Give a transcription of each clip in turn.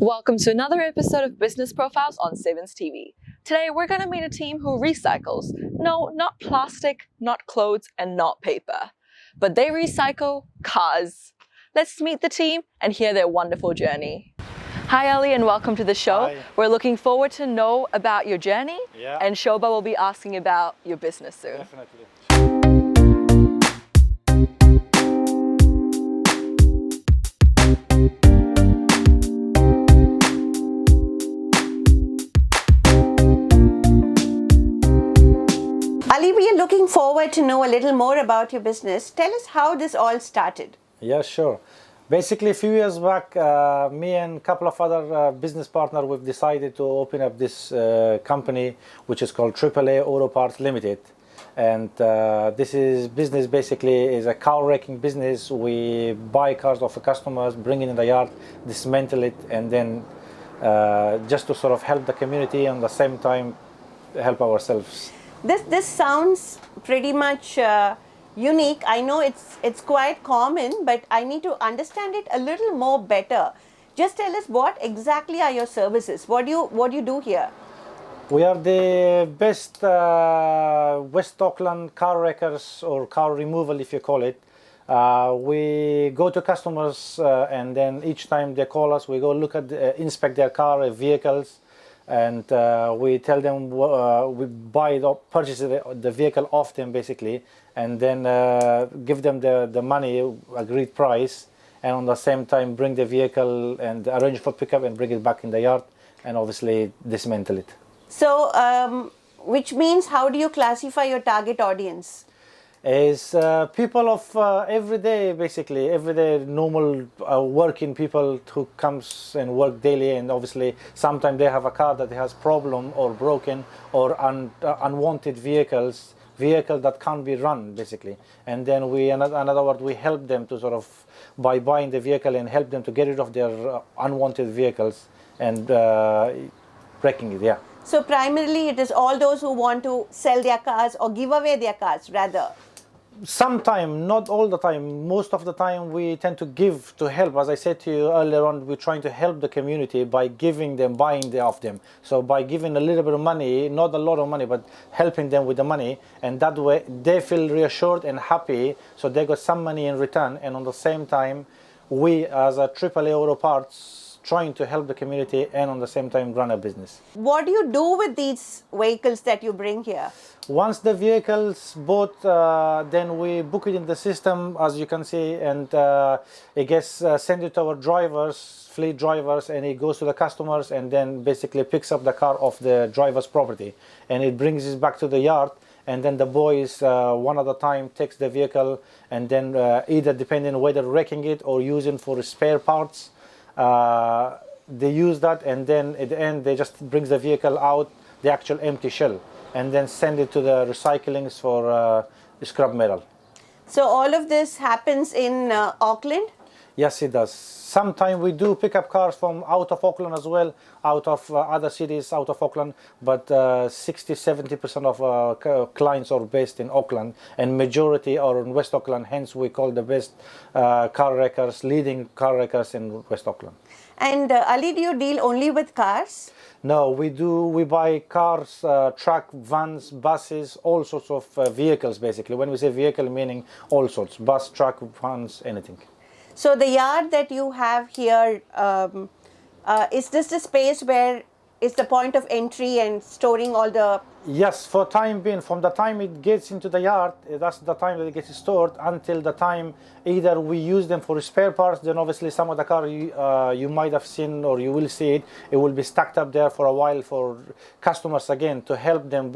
Welcome to another episode of Business Profiles on Sevenz TV. Today we're going to meet a team who recycles. No, not plastic, not clothes, and not paper. But they recycle cars. Let's meet the team and hear their wonderful journey. Hi Ali and welcome to the show. Hi. We're looking forward to know about your journey, Yeah. and Shobha will be asking about your business soon. Definitely. Ali, we are looking forward to know a little more about your business. Tell us how this all started. Yeah, sure. Basically, a few years back, me and a couple of other business partners, we've decided to open up this company, which is called AAA Auto Parts Limited. And this is business basically is a car wrecking business. We buy cars off the customers, bring it in the yard, dismantle it, and then just to sort of help the community and at the same time help ourselves. This sounds pretty much unique. I know it's quite common, but I need to understand it a little more better. Just tell us what exactly are your services? What do you do here? We are the best West Auckland car wreckers or car removal, if you call it. We go to customers and then each time they call us, we go look at, inspect their car, vehicles, and we tell them we purchase the vehicle off them basically, and then give them the money, agreed price, and on the same time bring the vehicle and arrange for pickup and bring it back in the yard and obviously dismantle it. So, which means how do you classify your target audience? Is people of everyday normal working people who comes and work daily, and obviously sometimes they have a car that has problem or broken or unwanted vehicle that can't be run basically, and then we another word we help them to sort of by buying the vehicle and help them to get rid of their unwanted vehicles and wrecking it. Yeah. So primarily it is all those who want to sell their cars or give away their cars rather. Sometimes, not all the time. Most of the time we tend to give to help. As I said to you earlier on, we're trying to help the community by giving them, buying off them. So by giving a little bit of money, not a lot of money, but helping them with the money, and that way they feel reassured and happy, so they got some money in return, and on the same time we as a AAA Auto Parts trying to help the community and on the same time run a business. What do you do with these vehicles that you bring here? Once the vehicle's bought, then we book it in the system, as you can see, and it gets sent it to our drivers, fleet drivers, and it goes to the customers and then basically picks up the car off the driver's property and it brings it back to the yard, and then the boys one at a time takes the vehicle and then either depending on whether wrecking it or using for spare parts, they use that, and then at the end they just brings the vehicle out, the actual empty shell, and then send it to the recyclings for scrap metal. So all of this happens in Auckland? Yes, it does. Sometimes we do pick up cars from out of Auckland as well, out of other cities out of Auckland, but 60-70% of our clients are based in Auckland, and majority are in West Auckland, hence we call the best car wreckers, leading car wreckers in West Auckland. And Ali, do you deal only with cars? No, we buy cars, truck, vans, buses, all sorts of vehicles basically. When we say vehicle, meaning all sorts, bus, truck, vans, anything. So the yard that you have here, is this the space where is the point of entry and storing all the... Yes, for time being, from the time it gets into the yard, that's the time that it gets stored until the time either we use them for spare parts, then obviously some of the car you might have seen or you will see it, it will be stacked up there for a while for customers again to help them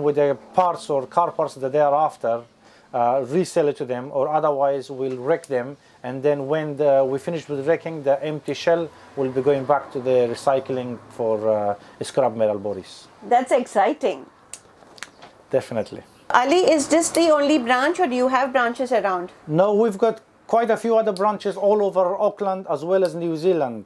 with the parts or car parts that they are after. Resell it to them, or otherwise we'll wreck them, and then when we finish with wrecking, the empty shell will be going back to the recycling for scrap metal bodies. That's exciting. Definitely. Ali, is this the only branch or do you have branches around? No, we've got quite a few other branches all over Auckland as well as New Zealand.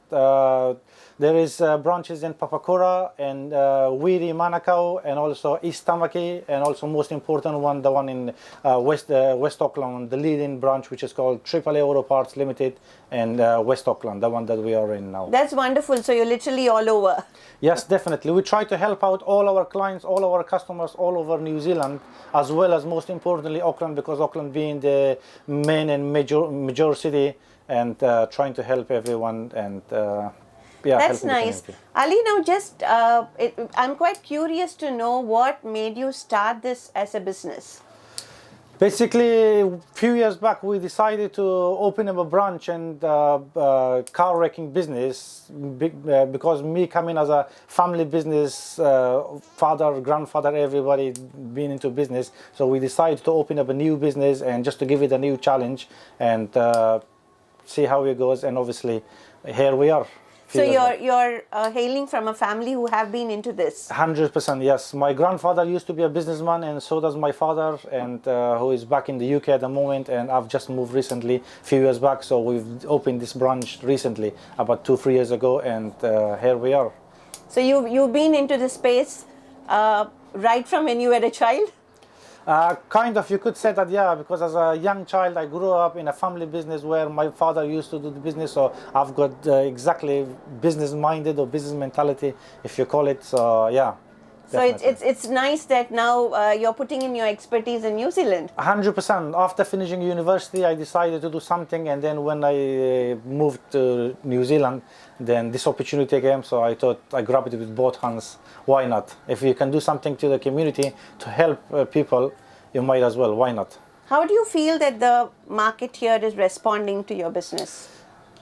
There is branches in Papakura and Wiri, Manukau, and also East Tamaki, and also most important one, the one in West Auckland, the leading branch, which is called AAA Auto Parts Limited, and West Auckland, the one that we are in now. That's wonderful. So you're literally all over. Yes, definitely. We try to help out all our clients, all our customers all over New Zealand, as well as most importantly Auckland, because Auckland being the main and major city, and trying to help everyone and yeah. That's helping the nice. community. Ali, now just, I'm quite curious to know what made you start this as a business. Basically, a few years back, we decided to open up a branch and car wrecking business because me coming as a family business, father, grandfather, everybody being into business. So we decided to open up a new business and just to give it a new challenge and see how it goes. And obviously, here we are. So you're hailing from a family who have been into this. 100%, yes. My grandfather used to be a businessman, and so does my father, and who is back in the UK at the moment. And I've just moved recently, a few years back. So we've opened this branch recently, about 2-3 years ago, and here we are. So you've been into this space right from when you were a child? Kind of, you could say that, yeah, because as a young child I grew up in a family business where my father used to do the business, so I've got exactly business minded or business mentality, if you call it. So yeah. So it's nice that now you're putting in your expertise in New Zealand. 100%. After finishing university, I decided to do something, and then when I moved to New Zealand, then this opportunity came. So I thought I grabbed it with both hands. Why not? If you can do something to the community to help people, you might as well. Why not? How do you feel that the market here is responding to your business?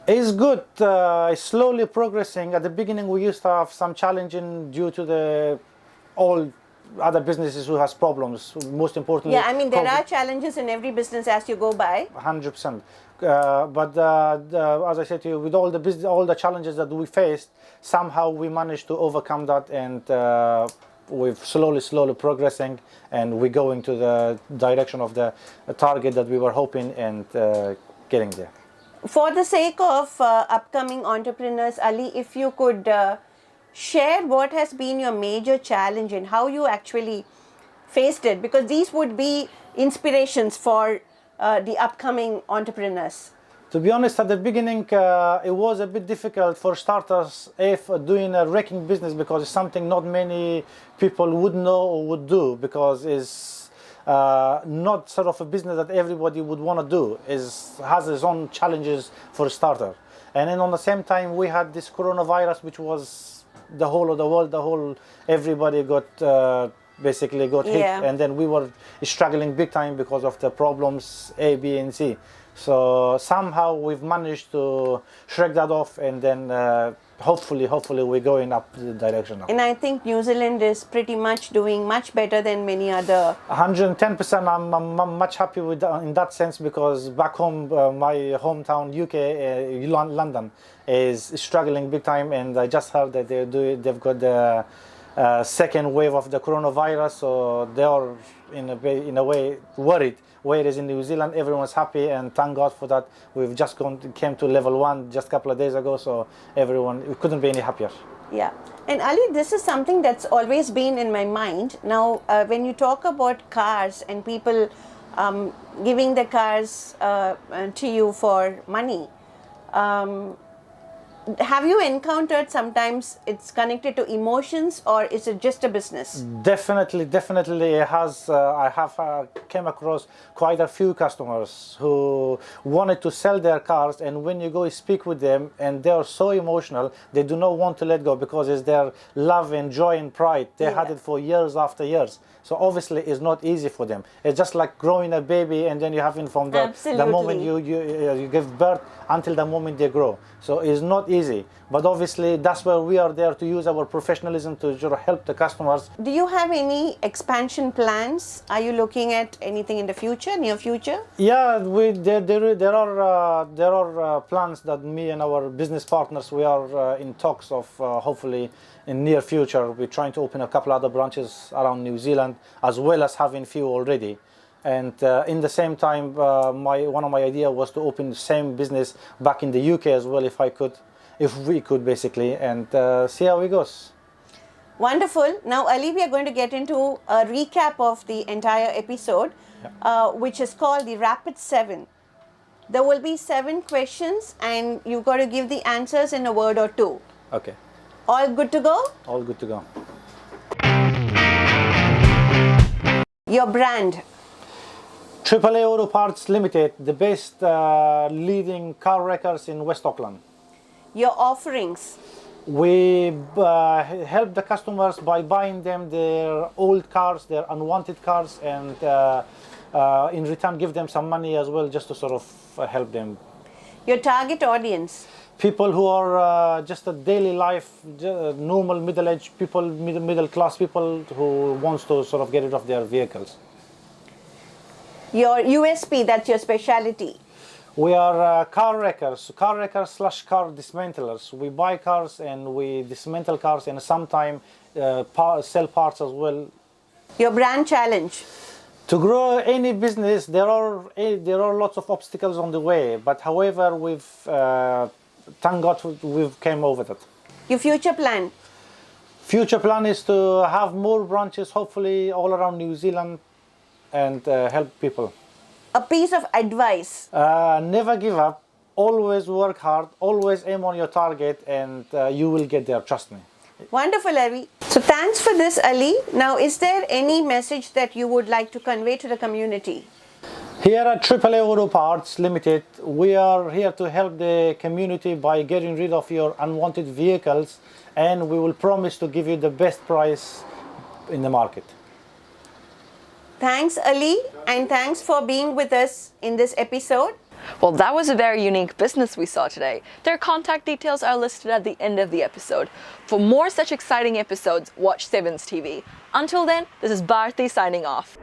It's good. It's slowly progressing. At the beginning, we used to have some challenging due to the all other businesses who has problems. Most importantly, yeah, I mean there are challenges in every business as you go by. 100%. But as I said to you, with all the challenges that we faced, somehow we managed to overcome that, and we've slowly progressing, and we're going to the direction of the target that we were hoping, and getting there. For the sake of upcoming entrepreneurs, Ali, if you could share what has been your major challenge and how you actually faced it, because these would be inspirations for the upcoming entrepreneurs. To be honest, at the beginning, it was a bit difficult for starters if doing a wrecking business, because it's something not many people would know or would do, because it's not sort of a business that everybody would want to do. It has its own challenges for a starter. And then on the same time, we had this coronavirus, which was the whole of the world, everybody got basically got hit, and then we were struggling big time because of the problems A, B, and C. So somehow we've managed to shrug that off, and then hopefully we're going up the direction now. And I think New Zealand is pretty much doing much better than many other. 110%. I'm much happy with that, in that sense, because back home, my hometown UK, London, is struggling big time, and I just heard that they've got the second wave of the coronavirus, so they are in a way worried. Whereas in New Zealand, everyone's happy, and thank God for that. We've just came to level 1 just a couple of days ago, so we couldn't be any happier. Yeah. And Ali, this is something that's always been in my mind. Now, when you talk about cars and people giving the cars to you for money, have you encountered sometimes it's connected to emotions, or is it just a business? Definitely it has. I have came across quite a few customers who wanted to sell their cars, and when you go speak with them, and they are so emotional, they do not want to let go, because it's their love and joy and pride. They had it for years after years. So obviously it's not easy for them. It's just like growing a baby, and then you have it from the moment you give birth until the moment they grow. So it's not easy. But obviously that's where we are there to use our professionalism to help the customers. Do you have any expansion plans? Are you looking at anything in the future, near future? Yeah, there are plans that me and our business partners, we are in talks of hopefully in near future. We're trying to open a couple other branches around New Zealand, as well as having few already. And in the same time, one of my ideas was to open the same business back in the UK as well, if we could basically, and see how it goes. Wonderful. Now, Ali, we are going to get into a recap of the entire episode, which is called the Rapid 7. There will be 7 questions and you've got to give the answers in a word or 2. Okay. All good to go? All good to go. Your brand. AAA Auto Parts Limited, the best leading car wreckers in West Auckland. Your offerings. We help the customers by buying them their old cars, their unwanted cars, and in return give them some money as well, just to sort of help them. Your target audience. People who are just a daily life, normal middle-aged people, middle-class people who wants to sort of get rid of their vehicles. Your USP, that's your specialty. We are car wreckers slash car dismantlers. We buy cars and we dismantle cars, and sometimes sell parts as well. Your brand challenge. To grow any business, there are lots of obstacles on the way, but however, thank God we've came over that. Your future plan. Future plan is to have more branches, hopefully all around New Zealand, and help people. A piece of advice. Never give up, always work hard, always aim on your target, and you will get there, trust me. Wonderful, Ali. So thanks for this, Ali. Now, is there any message that you would like to convey to the community? Here at AAA Auto Parts Limited, we are here to help the community by getting rid of your unwanted vehicles, and we will promise to give you the best price in the market. Thanks, Ali, and thanks for being with us in this episode. Well, that was a very unique business we saw today. Their contact details are listed at the end of the episode. For more such exciting episodes, watch Sevenz TV. Until then, this is Bharati signing off.